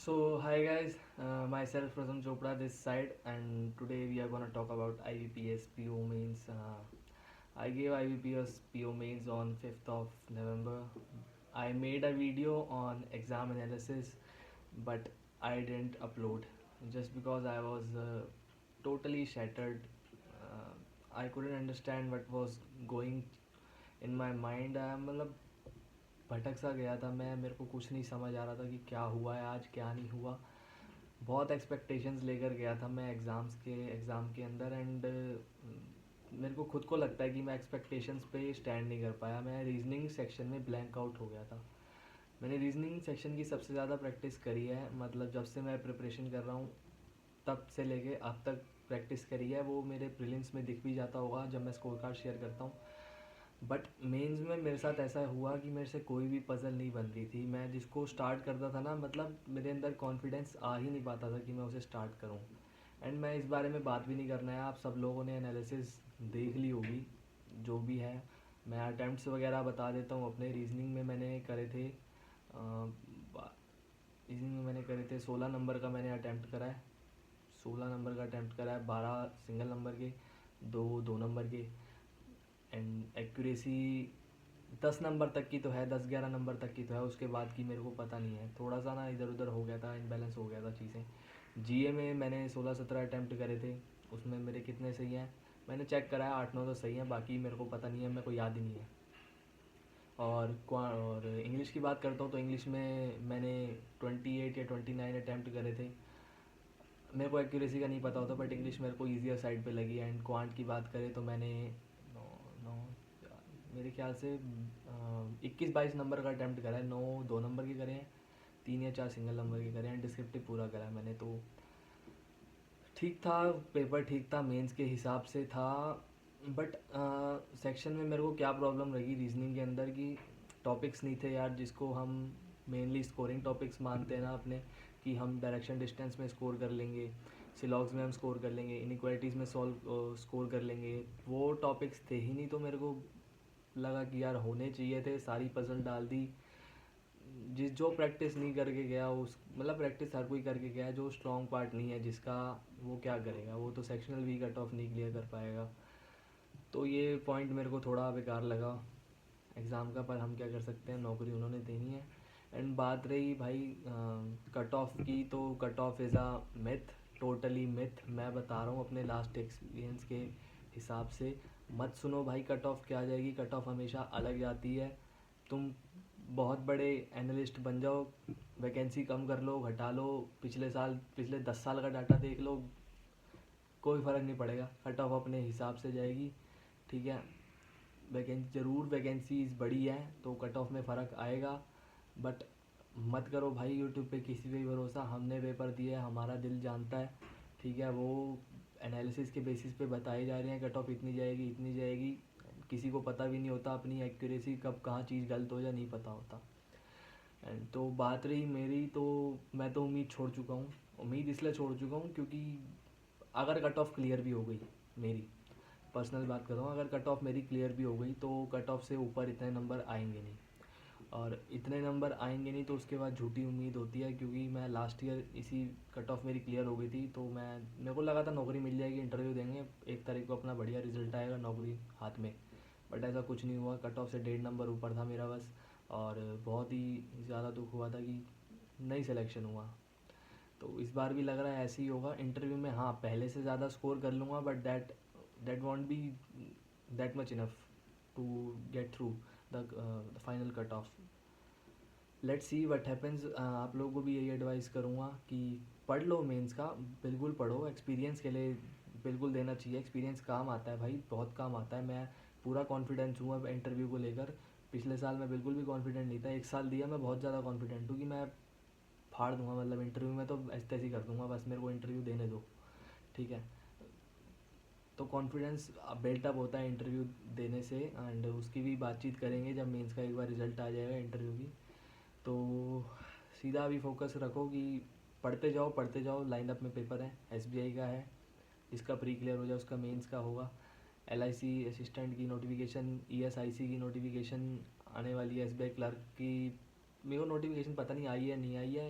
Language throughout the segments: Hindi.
Hi guys, myself Prasam Chopra this side, and today we are gonna talk about IBPS PO mains. I gave IBPS PO mains on 5th of November. I made a video on exam analysis, but I didn't upload just because I was totally shattered. I couldn't understand what was going in my mind. मतलब भटक सा गया था मैं, मेरे को कुछ नहीं समझ आ रहा था कि क्या हुआ है आज, क्या नहीं हुआ। बहुत एक्सपेक्टेशंस लेकर गया था मैं एग्ज़ाम के अंदर, एंड मेरे को खुद को लगता है कि मैं एक्सपेक्टेशंस पे स्टैंड नहीं कर पाया। मैं रीजनिंग सेक्शन में ब्लैंक आउट हो गया था। मैंने रीजनिंग सेक्शन की सबसे ज़्यादा प्रैक्टिस करी है, मतलब जब से मैं प्रिपरेशन कर रहा हूँ तब से लेके अब तक प्रैक्टिस करी है। वो मेरे प्रीलिम्स में दिख भी जाता होगा जब मैं स्कोर कार्ड शेयर करता हूँ। बट मेंस में मेरे साथ ऐसा हुआ कि मेरे से कोई भी पज़ल नहीं बन रही थी। मैं जिसको स्टार्ट करता था ना, मतलब मेरे अंदर कॉन्फिडेंस आ ही नहीं पाता था कि मैं उसे स्टार्ट करूं। एंड मैं इस बारे में बात भी नहीं करना है, आप सब लोगों ने एनालिसिस देख ली होगी जो भी है। मैं अटैम्प्ट्स वगैरह बता देता हूँ अपने। रीजनिंग में मैंने करे थे रीजनिंग में मैंने करे थे 16 नंबर का मैंने अटैम्प्ट करा है। 16 नंबर का अटैम्प्ट करा है, 12 सिंगल नंबर के, दो नंबर के। एंड एक्यूरेसी 10 नंबर तक की तो है, 10-11 नंबर तक की तो है, उसके बाद की मेरे को पता नहीं है। थोड़ा सा ना इधर उधर हो गया था, इनबैलेंस हो गया था चीज़ें। जीए में मैंने 16-17 अटैम्प्ट करे थे, उसमें मेरे कितने सही हैं मैंने चेक करा है, 8-9 तो सही हैं, बाकी मेरे को पता नहीं है, मेरे को याद ही नहीं है। और इंग्लिश की बात करता हूँ तो इंग्लिश में मैंने 28 या 29 अटैम्प्ट करे थे। मेरे को एक्यूरेसी का नहीं पता होता, बट इंग्लिश मेरे को ईजियर साइड पे लगी। एंड क्वांट की बात करें तो मैंने नौ नौ मेरे ख्याल से 21-22 नंबर का अटैम्प्ट करा है। 9 2 नंबर के करे हैं, 3 या 4 सिंगल नंबर के करे हैं। डिस्क्रिप्टिव पूरा करा है मैंने, तो ठीक था। पेपर ठीक था, मेंस के हिसाब से था। बट सेक्शन में मेरे को क्या प्रॉब्लम लगी रीजनिंग के अंदर कि टॉपिक्स नहीं थे यार जिसको हम मेनली स्कोरिंग टॉपिक्स मानते हैं ना अपने, कि हम डायरेक्शन डिस्टेंस में स्कोर कर लेंगे, सिलॉग्स में हम स्कोर कर लेंगे, इनइक्वालिटीज़ में सॉल्व स्कोर कर लेंगे। वो टॉपिक्स थे ही नहीं, तो मेरे को लगा कि यार होने चाहिए थे, सारी पजल डाल दी। जिस जो प्रैक्टिस नहीं करके गया उस, मतलब प्रैक्टिस हर कोई करके गया है, जो स्ट्रॉन्ग पार्ट नहीं है जिसका, वो क्या करेगा, वो तो सेक्शनल भी कट ऑफ नहीं क्लियर कर पाएगा। तो ये पॉइंट मेरे को थोड़ा बेकार लगा एग्ज़ाम का, पर हम क्या कर सकते हैं, नौकरी उन्होंने देनी है। एंड बात रही भाई कट ऑफ की, तो cut off is a myth, totally myth. मैं बता रहा हूँ अपने लास्ट एक्सपीरियंस के हिसाब से। मत सुनो भाई कट ऑफ क्या आ जाएगी, कट ऑफ हमेशा अलग जाती है। तुम बहुत बड़े एनालिस्ट बन जाओ, वैकेंसी कम कर लो, घटा लो, पिछले 10 साल का डाटा देख लो, कोई फ़र्क नहीं पड़ेगा, कट ऑफ अपने हिसाब से जाएगी। ठीक है, वैकेंसी ज़रूर, वैकेंसीज बड़ी है तो कट ऑफ में फ़र्क आएगा। बट मत करो भाई यूट्यूब पे किसी पे भी भरोसा। हमने पेपर दिया है, हमारा दिल जानता है। ठीक है, वो एनालिसिस के बेसिस पे बताए जा रहे हैं कट ऑफ इतनी जाएगी इतनी जाएगी। किसी को पता भी नहीं होता अपनी एक्यूरेसी कब कहाँ चीज़ गलत हो जाए, नहीं पता होता। एंड तो बात रही मेरी, तो मैं तो उम्मीद छोड़ चुका हूँ। उम्मीद इसलिए छोड़ चुका हूँ क्योंकि अगर कट ऑफ क्लियर भी हो गई मेरी, पर्सनल बात कर रहा हूँ, अगर कट ऑफ मेरी क्लियर भी हो गई तो कट ऑफ से ऊपर इतने नंबर आएंगे नहीं। और इतने नंबर आएंगे नहीं तो उसके बाद झूठी उम्मीद होती है, क्योंकि मैं लास्ट ईयर इसी कट ऑफ मेरी क्लियर हो गई थी, तो मेरे को लगा था नौकरी मिल जाएगी, इंटरव्यू देंगे 1 तारीख को, अपना बढ़िया रिजल्ट आएगा, नौकरी हाथ में। बट ऐसा कुछ नहीं हुआ, कट ऑफ से 1.5 नंबर ऊपर था मेरा बस। और बहुत ही ज़्यादा दुख हुआ था कि नहीं सिलेक्शन हुआ। तो इस बार भी लग रहा है ऐसे ही होगा। इंटरव्यू में हाँ पहले से ज़्यादा स्कोर कर लूँगा, but that won't be that much enough to get through the final cut off. Let's see what happens. आप लोगों को भी यही एडवाइस करूँगा कि पढ़ लो मेंस का, बिल्कुल पढ़ो, एक्सपीरियंस के लिए बिल्कुल देना चाहिए। एक्सपीरियंस काम आता है भाई, बहुत काम आता है। मैं पूरा कॉन्फिडेंस हूँ अब इंटरव्यू को लेकर। पिछले साल मैं बिल्कुल भी कॉन्फिडेंट नहीं था, 1 साल दिया, मैं बहुत ज़्यादा कॉन्फिडेंट हूँ कि मैं फाड़ दूंगा, मतलब इंटरव्यू में तो ऐसे तैसे ही कर दूंगा, बस मेरे को इंटरव्यू देने दो। ठीक है, तो कॉन्फिडेंस बिल्टअप होता है इंटरव्यू देने से। एंड उसकी भी बातचीत करेंगे जब मेंस का एक बार रिजल्ट आ जाएगा इंटरव्यू की। तो सीधा अभी फोकस रखो कि पढ़ते जाओ। लाइन अप में पेपर है, एसबीआई का है, जिसका प्री क्लियर हो जाए उसका मेंस का होगा। एलआईसी असिस्टेंट की नोटिफिकेशन, ईएसआईसी की नोटिफिकेशन आने वाली है, एसबीआई क्लर्क की। मेरे को नोटिफिकेशन पता नहीं आई है नहीं आई है,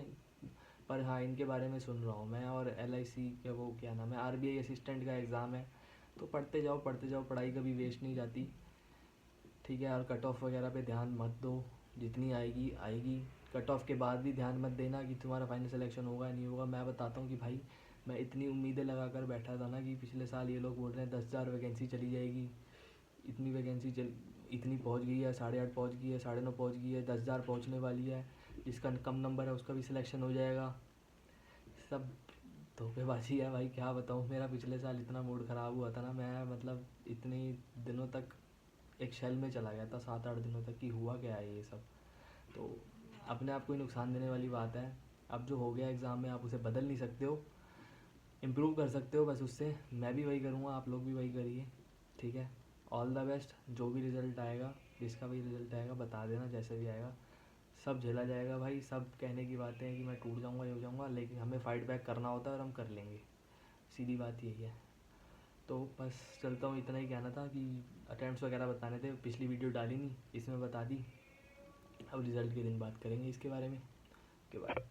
पर हाँ, इनके बारे में सुन रहा हूँ मैं। और LIC के वो क्या नाम है, RBI असिस्टेंट का एग्ज़ाम है। तो पढ़ते जाओ पढ़ते जाओ, पढ़ाई कभी वेस्ट नहीं जाती, ठीक है। और कट ऑफ वगैरह पे ध्यान मत दो, जितनी आएगी आएगी। कट ऑफ के बाद भी ध्यान मत देना कि तुम्हारा फाइनल सिलेक्शन होगा नहीं होगा। मैं बताता हूँ कि भाई, मैं इतनी उम्मीदें लगा कर बैठा था ना कि पिछले साल ये लोग बोल रहे हैं 10,000 वैकेंसी चली जाएगी, इतनी वैकेंसी चल इतनी पहुँच गई है, 8:30 पहुँच गई है, 9:30 पहुँच गई है, 10,000 पहुँचने वाली है, जिसका कम नंबर है उसका भी सिलेक्शन हो जाएगा। सब धोखेबाजी है भाई, क्या बताऊँ। मेरा पिछले साल इतना मूड ख़राब हुआ था ना, मैं मतलब इतने दिनों तक एक शेल में चला गया था, 7-8 दिनों तक, कि हुआ क्या है ये सब। तो अपने आप को ही नुकसान देने वाली बात है। अब जो हो गया एग्ज़ाम में, आप उसे बदल नहीं सकते हो, इम्प्रूव कर सकते हो बस उससे। मैं भी वही करूँगा, आप लोग भी वही करिए, ठीक है। All the best. जो भी रिज़ल्ट आएगा, जिसका भी रिज़ल्ट आएगा बता देना, जैसे भी आएगा सब झेला जाएगा भाई। सब कहने की बातें हैं कि मैं टूट जाऊँगा, ये हो जाऊँगा, लेकिन हमें फ़ाइट बैक करना होता है और हम कर लेंगे, सीधी बात यही है। तो बस चलता हूँ, इतना ही कहना था कि अटेम्प्ट्स वगैरह बताने थे। पिछली वीडियो डाली नहीं, इसमें बता दी। अब रिज़ल्ट के दिन बात करेंगे इसके बारे में। के बारे